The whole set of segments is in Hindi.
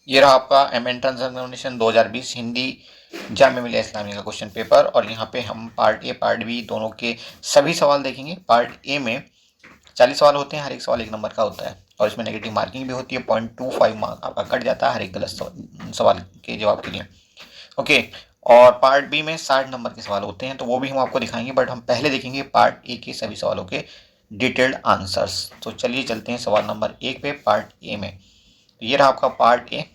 ये रहा आपका एंट्रेंस एग्जामिनेशन 2020 हिंदी जामिया मिलिया इस्लामिया का क्वेश्चन पेपर। और यहाँ पे हम पार्ट ए पार्ट बी दोनों के सभी सवाल देखेंगे। पार्ट ए में 40 सवाल होते हैं, हर एक सवाल 1 नंबर का होता है और इसमें नेगेटिव मार्किंग भी होती है। 0.25 मार्क आपका कट जाता है हर एक गलत सवाल के जवाब के लिए। ओके। और पार्ट बी में 60 नंबर के सवाल होते हैं, तो वो भी हम आपको दिखाएंगे, बट हम पहले देखेंगे पार्ट ए के सभी सवालों के डिटेल्ड आंसर्स। तो चलिए चलते हैं सवाल नंबर 1 पे, पार्ट ए में। तो ये रहा आपका पार्ट ए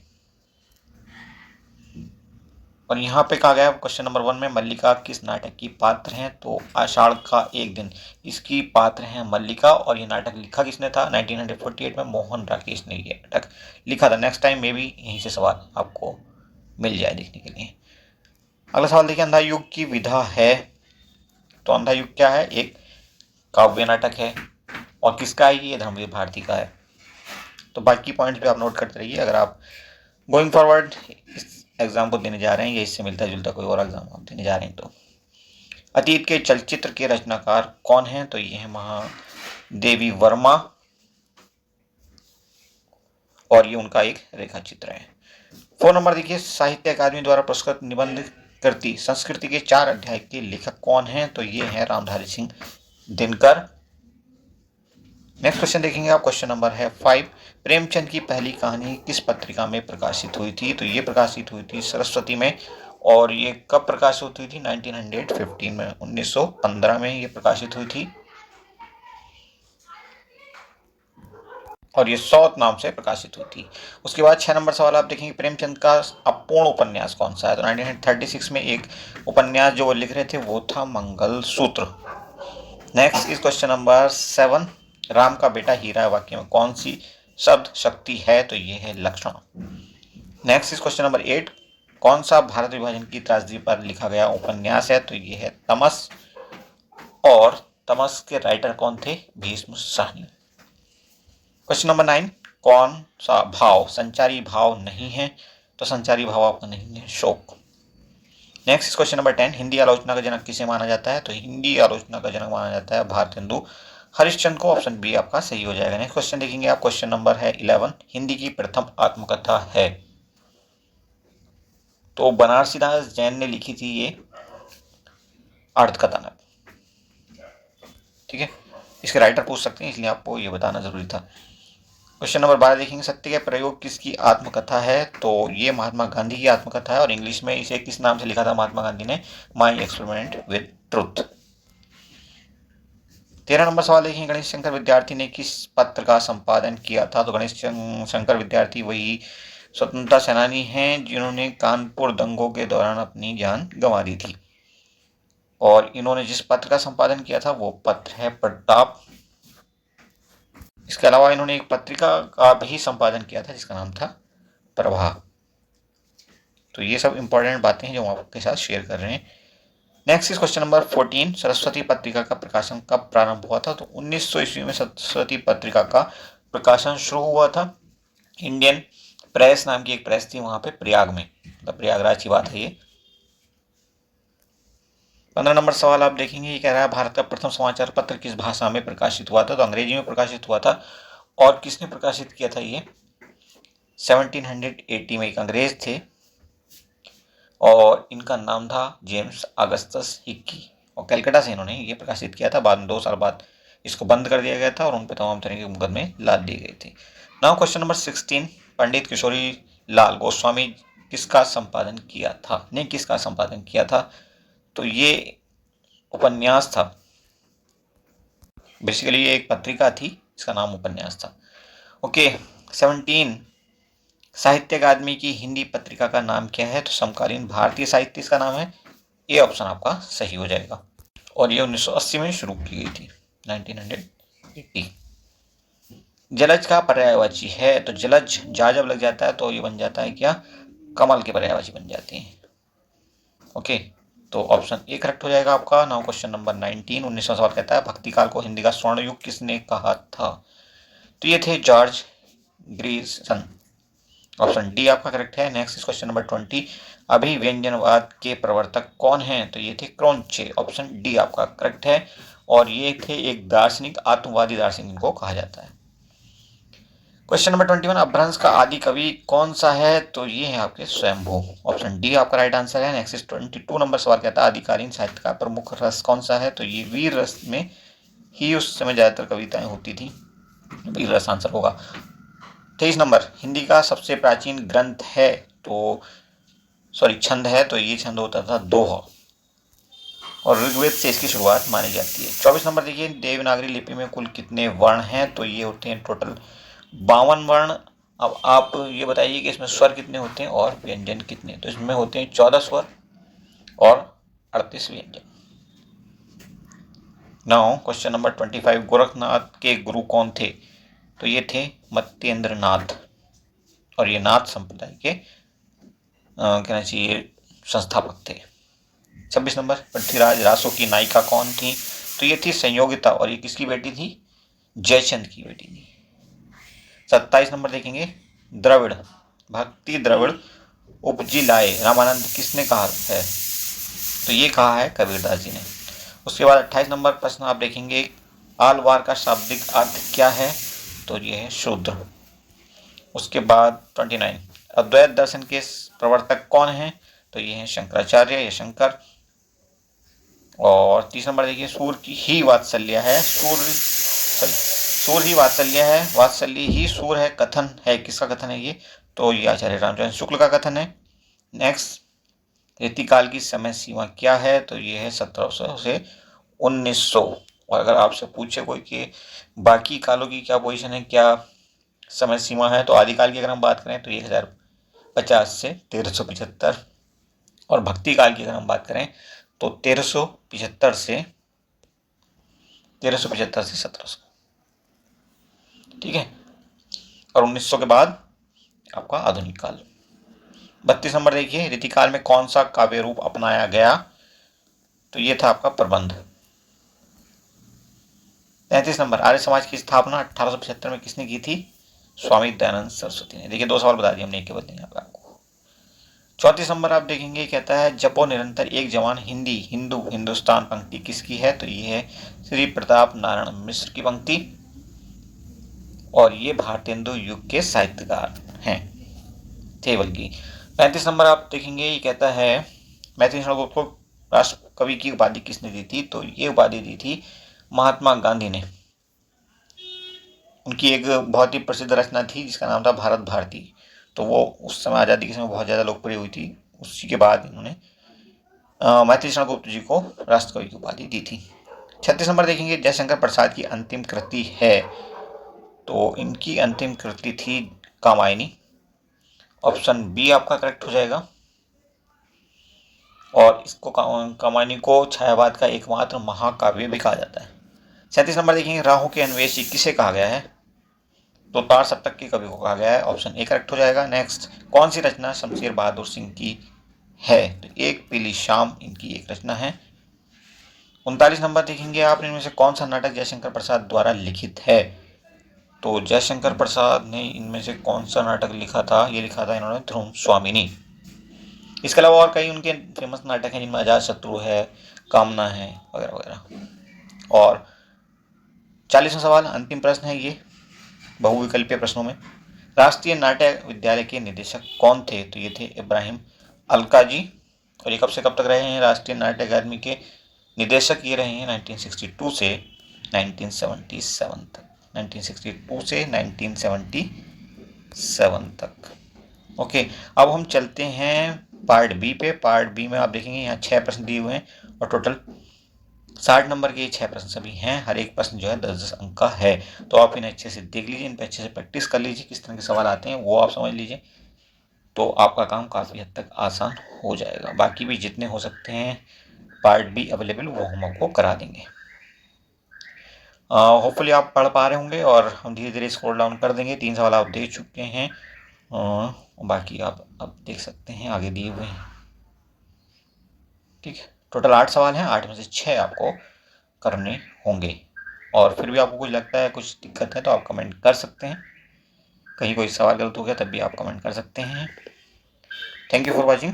और यहाँ पे कहा गया क्वेश्चन नंबर 1 में मल्लिका किस नाटक की पात्र हैं? तो आषाढ़ का एक दिन इसकी पात्र हैं मल्लिका। और ये नाटक लिखा किसने था? 1948 में मोहन राकेश ने ये नाटक लिखा था। नेक्स्ट टाइम में भी यहीं से सवाल आपको मिल जाए देखने के लिए। अगला सवाल देखिए, अंधा युग की विधा है। तो अंधा युग क्या है? एक काव्य नाटक है। और किसका है ये? धर्मवीर भारती का है। तो बाकी पॉइंट्स भी आप नोट करते रहिए अगर आप गोइंग फॉरवर्ड इस एग्जाम को देने जा रहे हैं या इससे मिलता जुलता कोई और एग्जाम आप देने जा रहे हैं। तो अतीत के चलचित्र के रचनाकार कौन हैं? तो ये है महादेवी वर्मा और ये उनका एक रेखा चित्र है। 4 नंबर देखिए, साहित्य अकादमी द्वारा पुरस्कृत निबंध कृति संस्कृति के 4 अध्याय के लेखक कौन हैं? तो ये है रामधारी सिंह दिनकर। नेक्स्ट क्वेश्चन देखेंगे आप, क्वेश्चन नंबर है 5। प्रेमचंद की पहली कहानी किस पत्रिका में प्रकाशित हुई थी? तो ये प्रकाशित हुई थी सरस्वती में। और ये कब प्रकाशित हुई थी? 1915 में, 1915 में ये प्रकाशित हुई थी और ये सौत नाम से प्रकाशित हुई थी। उसके बाद 6 नंबर सवाल आप देखेंगे, प्रेमचंद का अपूर्ण उपन्यास कौन सा है? तो 1936 में एक उपन्यास जो वो लिख रहे थे वो था mangalsutra. Next is question number 7। Ram का बेटा हीरा वाक्य में कौन सी शब्द शक्ति है? तो ये है लक्षण। Next is question number 8। कौन सा भारत विभाजन की त्रासदी पर लिखा गया उपन्यास है? तो ये है तमस। और तमस के राइटर कौन थे? भीष्म साहनी। Question number 9। कौन सा भाव संचारी भाव नहीं है? तो संचारी भाव आपका नहीं है शोक। Next question number 10। हिंदी आलोचना का जनक किसे माना जाता है? तो हिंदी आलोचना का जनक माना जाता है भारतेंदु हरिश्चंद्र को। ऑप्शन बी आपका सही हो जाएगा। नेक्स्ट क्वेश्चन देखेंगे आप, क्वेश्चन नंबर है 11। हिंदी की प्रथम आत्मकथा है? तो बनारसीदास जैन ने लिखी थी ये अर्धकथानक। ठीक है, इसके राइटर पूछ सकते हैं इसलिए आपको ये बताना जरूरी था। क्वेश्चन नंबर 12 देखेंगे, सत्य के प्रयोग किसकी आत्मकथा है? तो ये महात्मा गांधी की आत्मकथा है और इंग्लिश में इसे किस नाम से लिखा था महात्मा गांधी ने? My experiment with truth. 13 number सवाल देखेंगे, गणेश शंकर विद्यार्थी ने किस पत्र का संपादन किया था? तो गणेश शंकर विद्यार्थी वही स्वतंत्रता सेनानी हैं जिन्होंने कानपुर दंगों के दौरान अपनी जान गंवा दी थी। और इन्होंने जिस पत्र का संपादन किया था वो पत्र है प्रताप। इसके अलावा इन्होंने एक पत्रिका का भी संपादन किया था जिसका नाम था प्रभा। तो ये सब इंपॉर्टेंट बातें हैं जो हम आपके साथ शेयर कर रहे हैं। Next is question number 14। Saraswati पत्रिका का प्रकाशन कब प्रारंभ हुआ था? तो 1900 ईस्वी में सरस्वती पत्रिका का प्रकाशन शुरू हुआ था। इंडियन प्रेस नाम की एक प्रेस थी वहां पे प्रयाग में, मतलब प्रयागराज की बात है ये। 15 नंबर सवाल आप देखेंगे, ये कह रहा है भारत का प्रथम समाचार पत्र किस भाषा में प्रकाशित हुआ था? तो अंग्रेजी में प्रकाशित हुआ था। और किसने प्रकाशित किया था ये? 1780 में एक अंग्रेज थे और इनका नाम था जेम्स अगस्तस हिक्की और कलकत्ता से इन्होंने ये प्रकाशित किया था। बाद में 2 साल बाद इसको बंद कर दिया गया था और उन पर तमाम तरह के मुकदमे लाद दिए गए थे। Now question number 16। पंडित किशोरी लाल गोस्वामी किसका संपादन किया था? ने किसका संपादन किया था? तो ये उपन्यास था, बेसिकली ये एक पत्रिका थी, इसका नाम उपन्यास था। ओके। 17। साहित्य अकादमी की हिंदी पत्रिका का नाम क्या है? तो समकालीन भारतीय साहित्य इसका नाम है। ये ऑप्शन आपका सही हो जाएगा और ये 1980 में शुरू की गई थी, 1980। जलज का पर्यायवाची है? तो जलज जा जब लग जाता है तो ये बन जाता है क्या? कमल के पर्यायवाची बन जाते हैं। ओके, तो ऑप्शन ए करेक्ट हो जाएगा आपका। Now question number 19। 19वां सवाल कहता है भक्ति काल को हिंदी का स्वर्ण युग किसने कहा था? तो ये थे जॉर्ज ग्रीसन। ऑप्शन डी आपका करेक्ट है। Next question number 20। अभिव्यंजनवाद के प्रवर्तक कौन हैं? तो ये थे क्रोन्चे। ऑप्शन डी आपका करेक्ट है और ये थे एक दार्शनिक, आत्मवादी दार्शनिक इनको कहा जाता है। क्वेश्चन नंबर 21, अपभ्रंश का आदि कवि कौन सा है? तो ये है आपके स्वयंभू। ऑप्शन डी आपका राइट आंसर है। नेक्स्ट 22 नंबर सवाल कहता है आदिकालीन साहित्य का प्रमुख रस कौन सा है? तो ये वीर रस में ही उस समय ज्यादातर कविताएं होती थी, वीर रस आंसर होगा। 23 नंबर, हिंदी का सबसे प्राचीन ग्रंथ है तो छंद है, तो ये छंद होता था दोहा और ऋग्वेद से इसकी शुरुआत मानी जाती है। 24 नंबर देखिए, देवनागरी लिपि में कुल कितने वर्ण हैं? तो ये होते हैं टोटल 52 वर्ण। अब आप ये बताइए कि इसमें स्वर कितने होते हैं और व्यंजन कितने? तो इसमें होते हैं 14 स्वर और 38 व्यंजन। नाउ क्वेश्चन नंबर 25, गोरखनाथ के गुरु कौन थे? तो ये थे मत्येंद्र नाथ और ये नाथ संप्रदाय के कहना चाहिए संस्थापक थे। 26 नंबर, पृथ्वीराज रासो की नायिका कौन थी? तो ये थी संयोगिता और ये किसकी बेटी थी? जयचंद की बेटी थी। 27 नंबर देखेंगे, द्रविड़ भक्ति द्रविड़ उपजी लाए रामानंद किसने कहा है? तो ये कहा है कबीरदास जी ने। उसके बाद 28 नंबर प्रश्न आप देखेंगे, आलवार का शाब्दिक अर्थ क्या है? तो ये है शूद्र। उसके बाद 29, अद्वैत दर्शन के प्रवर्तक कौन है? तो ये है शंकराचार्य या शंकर। और 30 नंबर देखिए, सूर की ही वात्सल्य है, सूर ही वात्सल्य है, वात्सल्य ही सूर है, कथन है, किसका कथन है ये? तो ये आचार्य रामचंद्र शुक्ल का कथन है। नेक्स्ट, रीतिकाल की समय सीमा क्या है? तो ये है 1700 से 1900। और अगर आपसे पूछे कोई कि बाकी कालों की क्या पोजीशन है, क्या समय सीमा है, तो आदिकाल की अगर हम बात करें तो 1050 से 1375 और भक्ति काल की अगर हम बात करें तो 1375 से 1700। ठीक है, और 1900 के बाद आपका आधुनिक काल। 32 नंबर देखिए, रीतिकाल में कौन सा काव्य रूप अपनाया गया? तो ये था आपका प्रबंध। 33 नंबर, आर्य समाज की स्थापना 1875 में किसने की थी? स्वामी दयानंद सरस्वती ने। देखिए 2 सवाल बता दिए हमने, एक के बदले यहाँ पे आपको। 34 नंबर आप देखेंगे, कहता है जपो निरंतर एक जवान हिंदी हिंदू हिंदुस्तान पंक्ति किसकी है? तो ये है श्री प्रताप नारायण मिश्र की पंक्ति और ये भारतेंदु युग के साहित्यकार हैं, थे बल्कि। 35 नंबर आप देखेंगे, ये कहता है मैथिली चंद्रगुप्त को राष्ट्र कवि की उपाधि किसने दी थी? तो ये उपाधि दी थी महात्मा गांधी ने। उनकी एक बहुत ही प्रसिद्ध रचना थी जिसका नाम था भारत भारती, तो वो उस समय आज़ादी के समय बहुत ज़्यादा लोकप्रिय हुई थी। उसी के बाद इन्होंने मैथिली चंद्रगुप्त जी को राष्ट्रकवि की उपाधि दी थी। 36 नंबर देखेंगे, जयशंकर प्रसाद की अंतिम कृति है, तो इनकी अंतिम कृति थी कामायनी। ऑप्शन बी आपका करेक्ट हो जाएगा। और इसको कामायनी को छायावाद का एकमात्र महाकाव्य भी कहा जाता है। 37 नंबर देखेंगे, राहु के अन्वेषी किसे कहा गया है? तो तार सप्तक के कवि को कहा गया है। ऑप्शन ए करेक्ट हो जाएगा। नेक्स्ट, कौन सी रचना शमशेर बहादुर सिंह की है? तो एक पीली शाम इनकी एक रचना है। 39 नंबर देखेंगे आप, इनमें से कौन सा नाटक जयशंकर प्रसाद द्वारा लिखित है? तो जयशंकर प्रसाद ने इनमें से कौन सा नाटक लिखा था? ये लिखा था इन्होंने ध्रुव स्वामिनी। इसके अलावा और कई उनके फेमस नाटक हैं जिनमें अजात शत्रु है, कामना है वगैरह वगैरह। और 40वां सवाल अंतिम प्रश्न है ये बहुविकल्पीय प्रश्नों में, राष्ट्रीय नाट्य विद्यालय के निदेशक कौन थे? तो ये थे इब्राहिम अलकाजी। और ये कब से कब तक रहे हैं राष्ट्रीय नाट्य अकादमी के निदेशक? ये रहे हैं 1962 से 1977 तक। 1962 से 1977 तक। ओके, अब हम चलते हैं पार्ट बी पे। पार्ट बी में आप देखेंगे यहाँ 6 प्रश्न दिए हुए हैं और टोटल 60 नंबर के 6 प्रश्न सभी हैं। हर एक प्रश्न जो है 10-10 अंक का है, तो आप इन्हें अच्छे से देख लीजिए, इन पर अच्छे से प्रैक्टिस कर लीजिए, किस तरह के सवाल आते हैं वो आप समझ लीजिए, तो आपका काम काफ़ी हद तक आसान हो जाएगा। बाकी भी जितने हो सकते हैं पार्ट बी अवेलेबल वो हम आपको करा देंगे। होपफुली आप पढ़ पा रहे होंगे और हम धीरे धीरे स्क्रॉल डाउन कर देंगे। 3 सवाल आप देख चुके हैं, बाकी आप अब देख सकते हैं आगे दिए हुए हैं। ठीक है, टोटल 8 सवाल हैं, 8 में से 6 आपको करने होंगे। और फिर भी आपको कुछ लगता है कुछ दिक्कत है तो आप कमेंट कर सकते हैं, कहीं कोई सवाल गलत हो गया तब भी आप कमेंट कर सकते हैं। Thank you for watching.